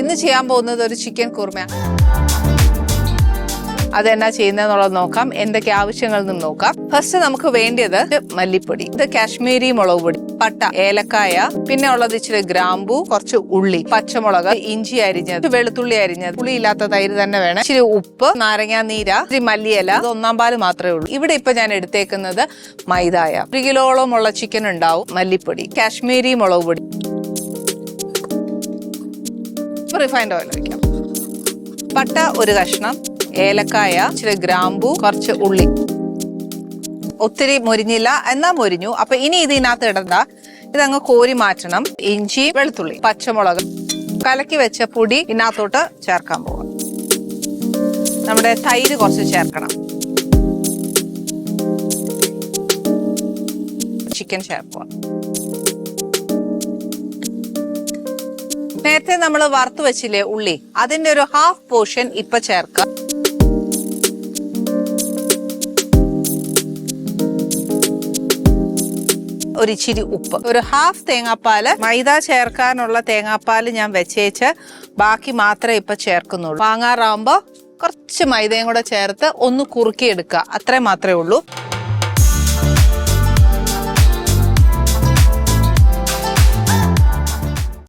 ഇന്ന് ചെയ്യാൻ പോകുന്നത് ഒരു ചിക്കൻ കുർമയാണ്. അതെന്നാ ചെയ്യുന്നതെന്നുള്ളത് നോക്കാം. എന്തൊക്കെ ആവശ്യങ്ങൾ നിന്ന് നോക്കാം. ഫസ്റ്റ് നമുക്ക് വേണ്ടത് മല്ലിപ്പൊടി, ഇത് കാശ്മീരി മുളക് പൊടി, പട്ട, ഏലക്കായ, പിന്നെ ഉള്ളത് ഇച്ചിരി ഗ്രാമ്പൂ, കുറച്ച് ഉള്ളി, പച്ചമുളക്, ഇഞ്ചി അരിഞ്ഞത്, വെളുത്തുള്ളി അരിഞ്ഞത്, പുളിയില്ലാത്ത തൈര് തന്നെ വേണം, ഇച്ചിരി ഉപ്പ്, നാരങ്ങാ നീര, ഇച്ചിരി മല്ലിയില, അത് 1/4 പാല് മാത്രമേ ഉള്ളൂ. ഇവിടെ ഇപ്പൊ ഞാൻ എടുത്തേക്കുന്നത് മൈദായ. 1 കിലോളം ഉള്ള ചിക്കൻ ഉണ്ടാവും. മല്ലിപ്പൊടി, കാശ്മീരി മുളക് പൊടി, റിഫൈൻഡ് ഓയിൽ ഒഴിക്കാം, പട്ട ഒരു കഷ്ണം, ഏലക്കായ, ഇച്ചിരി ഗ്രാമ്പൂ, കുറച്ച് ഉള്ളി. ഒത്തിരി മൊരിഞ്ഞില്ല, എന്നാ മൊരിഞ്ഞു. അപ്പൊ ഇനി ഇതിനകത്ത് ഇടണ്ട, ഇതങ്ങ് കോരി മാറ്റണം. ഇഞ്ചി, വെളുത്തുള്ളി, പച്ചമുളക്, കലക്കി വെച്ച പൊടി ഇതിനകത്തോട്ട് ചേർക്കാൻ പോവാം. നമ്മുടെ തൈര് കുറച്ച് ചേർക്കണം. ചിക്കൻ ചേർക്കുക. നേരത്തെ നമ്മൾ വറുത്ത് വെച്ചില്ലേ ഉള്ളി, അതിന്റെ ഒരു 1/2 പോർഷൻ ഇപ്പൊ ചേർക്കുക. ഒരു ഇച്ചിരി ഉപ്പ്, ഒരു 1/2 തേങ്ങാപ്പാല്. മൈദ ചേർക്കാനുള്ള തേങ്ങാപ്പാല് ഞാൻ വെച്ചേച്ച് ബാക്കി മാത്രമേ ഇപ്പൊ ചേർക്കുന്നുള്ളൂ. വാങ്ങാറാവുമ്പോ കുറച്ച് മൈദയും കൂടെ ചേർത്ത് ഒന്ന് കുറുക്കി എടുക്കുക, അത്രേ മാത്രമേ ഉള്ളൂ.